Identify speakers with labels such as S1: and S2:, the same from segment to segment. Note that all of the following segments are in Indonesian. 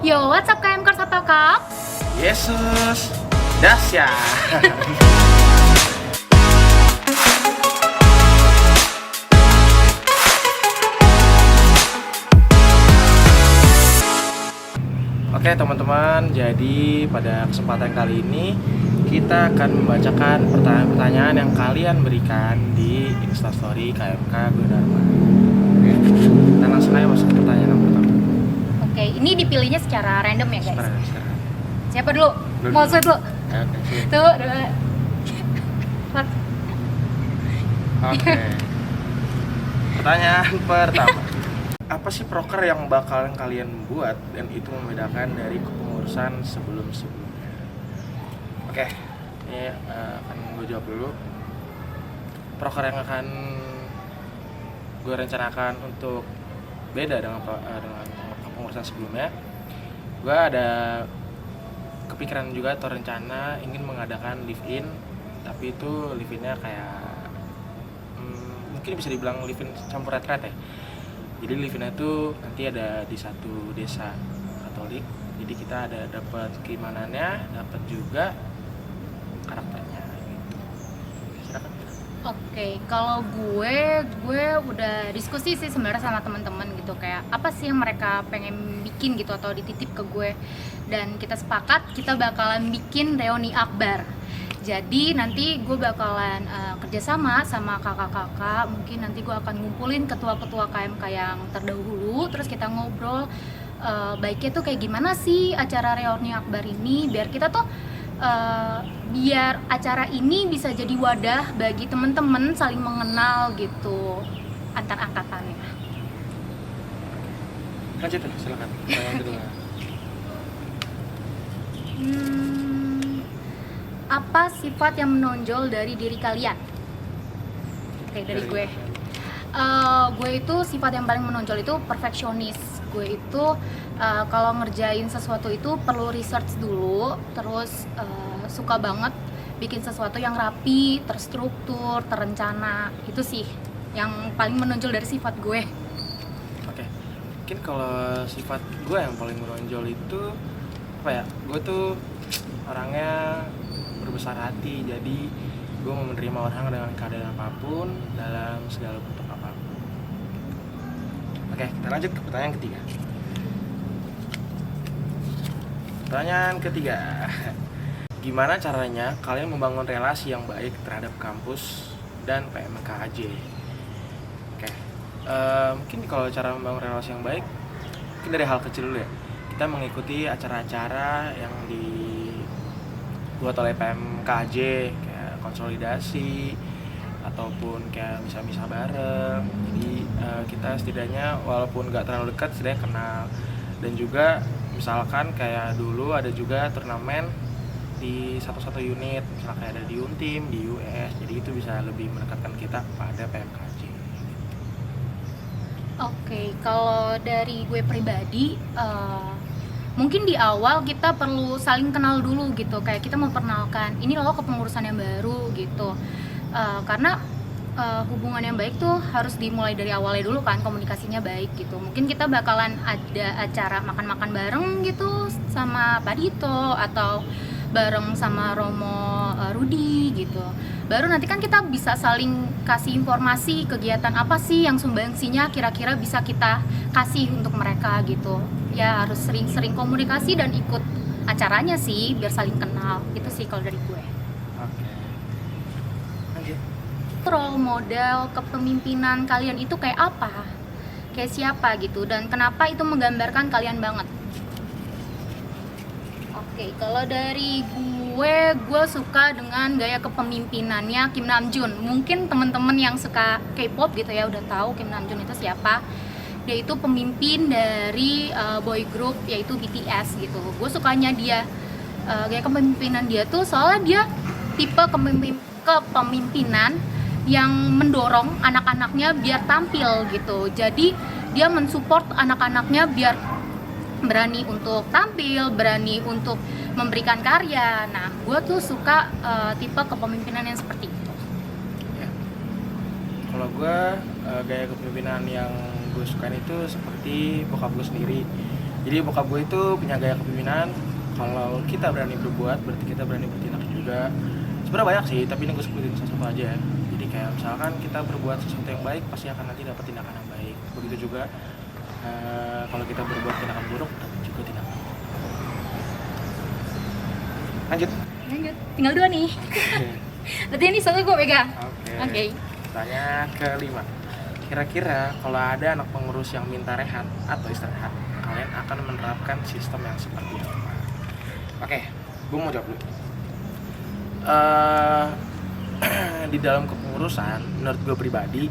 S1: Yo, what's up KMKers, apa kak?
S2: Yesus, dahsyat. Oke teman-teman, jadi pada kesempatan kali ini kita akan membacakan pertanyaan-pertanyaan yang kalian berikan di Instastory KMK Gunadarma. Oke, kita langsung aja masuk ke pertanyaan yang pertama.
S1: Oke, ini dipilihnya secara random ya guys?
S2: Sekarang.
S1: Siapa dulu?
S2: Dulu.
S1: Mau sweet dulu?
S2: Oke, sip.
S1: Tuh, dua.
S2: Oke. Pertanyaan pertama. Apa sih proker yang bakalan kalian buat dan itu membedakan dari kepengurusan sebelum-sebelumnya? Oke, ini akan gue jawab dulu. Proker yang akan gue rencanakan untuk beda dengan kepengurusan sebelumnya, gue ada kepikiran juga atau rencana ingin mengadakan live-in, tapi itu live-innya kayak mungkin bisa dibilang live-in campur retret ya. Jadi live-innya itu nanti ada di satu desa Katolik. Jadi kita ada dapat keimanannya, dapat juga karakternya gitu. Silakan.
S1: Oke, kalau gue udah diskusi sih sebenarnya sama teman-teman gitu, kayak apa sih yang mereka pengen bikin gitu atau dititip ke gue, dan kita sepakat kita bakalan bikin reuni akbar. Jadi nanti gue bakalan kerjasama sama kakak-kakak, mungkin nanti gue akan ngumpulin ketua-ketua KMK yang terdahulu, terus kita ngobrol baiknya tuh kayak gimana sih acara reuni akbar ini, biar kita tuh biar acara ini bisa jadi wadah bagi teman-teman saling mengenal gitu antar angkatannya.
S2: Lanjut, silakan. Yang kedua.
S1: Apa sifat yang menonjol dari diri kalian? Oke, dari gue. Gue itu sifat yang paling menonjol itu perfeksionis. Gue itu kalau ngerjain sesuatu itu perlu research dulu, terus suka banget bikin sesuatu yang rapi, terstruktur, terencana. Itu sih yang paling menonjol dari sifat gue.
S2: Oke. Mungkin kalau sifat gue yang paling menonjol itu apa ya? Gue tuh orangnya berbesar hati, jadi gue mau menerima orang dengan keadaan apapun dalam segala bentuk apapun. Oke, kita lanjut ke pertanyaan ketiga. Pertanyaan ketiga, gimana caranya kalian membangun relasi yang baik terhadap kampus dan PMKJ? Oke, mungkin kalau cara membangun relasi yang baik, mungkin dari hal kecil dulu ya. Kita mengikuti acara-acara yang dibuat oleh PMKJ, kayak konsolidasi ataupun kayak misa-misa bareng. Jadi kita setidaknya walaupun nggak terlalu dekat, setidaknya kenal. Dan juga misalkan kayak dulu ada juga turnamen di satu-satu unit, misalnya kayak ada di Untim, di US. Jadi itu bisa lebih mendekatkan kita pada PMKJ.
S1: Oke, kalau dari gue pribadi, mungkin di awal kita perlu saling kenal dulu gitu, kayak kita memperkenalkan ini loh kepengurusan yang baru gitu, karena hubungan yang baik tuh harus dimulai dari awalnya dulu kan, komunikasinya baik gitu. Mungkin kita bakalan ada acara makan-makan bareng gitu sama Pak Dito atau bareng sama Romo Rudi gitu. Baru nanti kan kita bisa saling kasih informasi kegiatan apa sih yang sumbangsinya kira-kira bisa kita kasih untuk mereka gitu. Ya harus sering-sering komunikasi dan ikut acaranya sih biar saling kenal. Itu sih kalau dari gue.
S2: Oke. Lanjut.
S1: Role model kepemimpinan kalian itu kayak apa? Kayak siapa gitu, dan kenapa itu menggambarkan kalian banget? Oke, kalau dari gue suka dengan gaya kepemimpinannya Kim Namjoon. Mungkin teman-teman yang suka K-pop gitu ya udah tahu Kim Namjoon itu siapa. Dia itu pemimpin dari boy group yaitu BTS gitu. Gue sukanya dia, gaya kepemimpinan dia tuh soalnya dia tipe kepemimpinan yang mendorong anak-anaknya biar tampil gitu. Jadi dia mensupport anak-anaknya biar berani untuk tampil, berani untuk memberikan karya. Nah, gue tuh suka tipe kepemimpinan yang seperti itu.
S2: Ya. Kalau gue gaya kepemimpinan yang gue suka itu seperti bokap gue sendiri. Jadi bokap gue itu punya gaya kepemimpinan, kalau kita berani berbuat berarti kita berani bertindak juga. Sebenarnya banyak sih, tapi ini gue sebutin satu aja ya. Jadi kayak misalkan kita berbuat sesuatu yang baik, pasti akan nanti dapat tindakan yang baik. Begitu juga kalau kita berbuat tindakan buruk, dapat juga tindakan buruk. Lanjut.
S1: Tinggal 2 nih. Berarti ini satu gue pegang.
S2: Oke. Pertanyaan kelima. Kira-kira kalau ada anak pengurus yang minta rehat atau istirahat, kalian akan menerapkan sistem yang seperti apa? Oke, gue mau jawab dulu. Di dalam kepengurusan, menurut gue pribadi,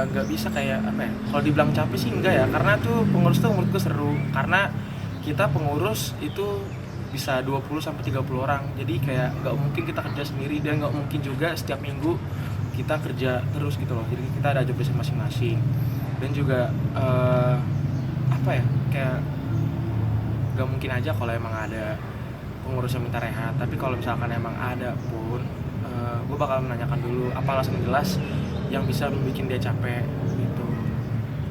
S2: nggak bisa kayak apa ya? Kalau dibilang capek sih enggak ya, karena tuh pengurus tuh menurut gue seru. Karena kita pengurus itu bisa 20-30 orang, jadi kayak nggak mungkin kita kerja sendiri, dan nggak mungkin juga setiap minggu kita kerja terus gitu loh. Jadi kita ada job desk masing-masing, dan juga apa ya, kayak nggak mungkin aja kalau emang ada pengurus yang minta rehat. Tapi kalau misalkan emang ada pun, gue bakal menanyakan dulu apa alasan jelas yang bisa membuat dia capek gitu.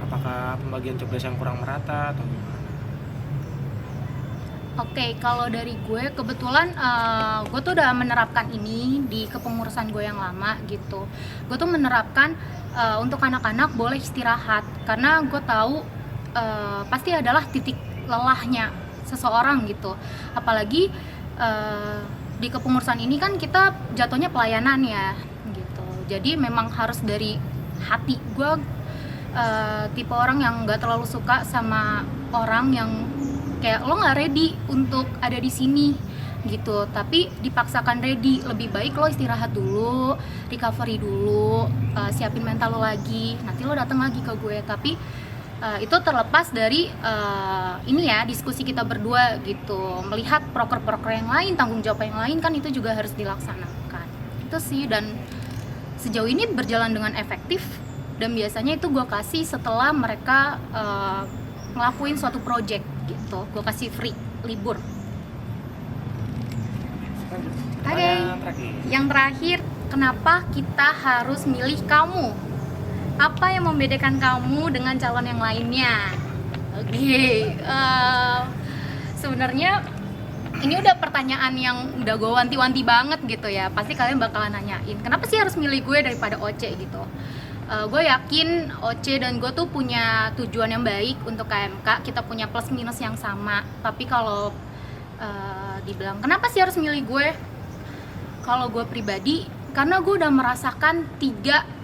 S2: Apakah pembagian job desk yang kurang merata atau gimana?
S1: Oke, kalau dari gue kebetulan gue tuh udah menerapkan ini di kepengurusan gue yang lama gitu. Gue tuh menerapkan untuk anak-anak boleh istirahat, karena gue tahu pasti adalah titik lelahnya seseorang gitu. Apalagi di kepengurusan ini kan kita jatuhnya pelayanan ya gitu. Jadi memang harus dari hati. Gue tipe orang yang nggak terlalu suka sama orang yang kayak lo nggak ready untuk ada di sini gitu, tapi dipaksakan ready. Lebih baik lo istirahat dulu, recovery dulu, siapin mental lo lagi, nanti lo datang lagi ke gue. Tapi itu terlepas dari ini ya, diskusi kita berdua gitu, melihat proker-proker yang lain, tanggung jawab yang lain kan itu juga harus dilaksanakan. Itu sih, dan sejauh ini berjalan dengan efektif, dan biasanya itu gue kasih setelah mereka ngelakuin suatu project gitu, gue kasih free libur. Oke, yang terakhir, kenapa kita harus milih kamu? Apa yang membedakan kamu dengan calon yang lainnya? Oke, sebenarnya ini udah pertanyaan yang udah gue wanti-wanti banget gitu ya. Pasti kalian bakalan nanyain, kenapa sih harus milih gue daripada Oce gitu? Gue yakin Oce dan gue tuh punya tujuan yang baik untuk KMK, kita punya plus minus yang sama. Tapi kalau dibilang kenapa sih harus milih gue, kalau gue pribadi, karena gue udah merasakan 3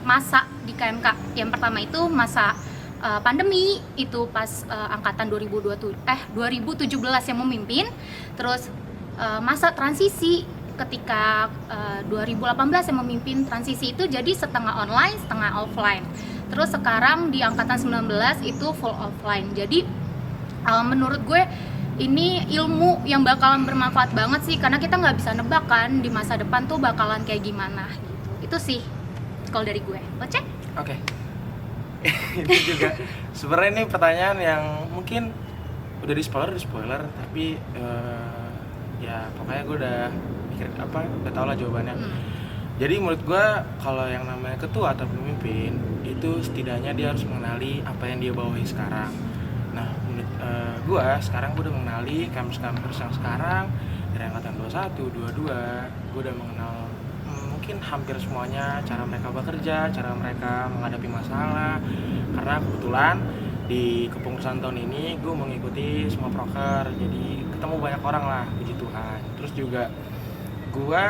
S1: masa di KMK. Yang pertama itu masa pandemi, itu pas angkatan 2017 yang memimpin. Terus masa transisi ketika 2018 yang memimpin transisi, itu jadi setengah online, setengah offline. Terus sekarang di angkatan 19 itu full offline. Jadi menurut gue ini ilmu yang bakalan bermanfaat banget sih, karena kita nggak bisa nebak kan di masa depan tuh bakalan kayak gimana gitu. Itu sih kalau dari gue. Oce?
S2: Oke. Ini juga sebenarnya ini pertanyaan yang mungkin udah di spoiler, tapi ya pokoknya gue udah mikirin udah tau lah jawabannya. Jadi menurut gue kalau yang namanya ketua atau pemimpin itu setidaknya dia harus mengenali apa yang dia bawahi sekarang. Nah menurut gue sekarang gue udah mengenali kampus-kampus yang sekarang dari angkatan 21, 22, gue udah mengenal mungkin hampir semuanya, cara mereka bekerja, cara mereka menghadapi masalah. Karena kebetulan di kepengurusan tahun ini gue mengikuti semua proker, jadi ketemu banyak orang lah, puji Tuhan. Terus juga gue,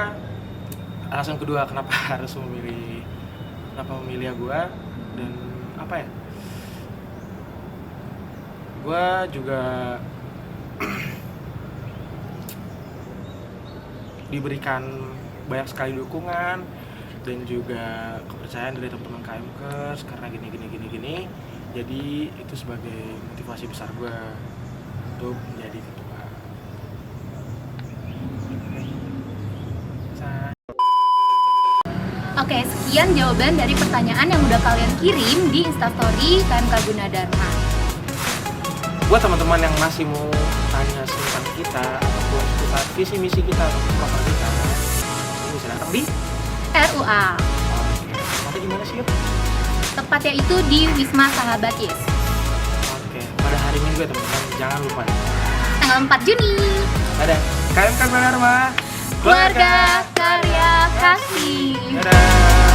S2: alasan kedua kenapa harus memilih gue, dan apa ya, gue juga diberikan banyak sekali dukungan dan juga kepercayaan dari teman-teman KMKers karena gini. Jadi itu sebagai motivasi besar gue untuk menjadi ketua.
S1: Oke, sekian jawaban dari pertanyaan yang udah kalian kirim di Instastory KMK Gunadarma.
S2: Buat teman-teman yang masih mau tanya tentang kita ataupun seputar visi misi kita atau program kita, ini bisa datang di
S1: RUA.
S2: Oke, nanti gimana sih?
S1: Tepatnya itu di Wisma Sahabat Yes.
S2: juga teman-teman, jangan lupa.
S1: Tanggal 4 Juni.
S2: Ada KMK Dharma,
S1: Keluarga Karya Kasih.
S2: Dadah.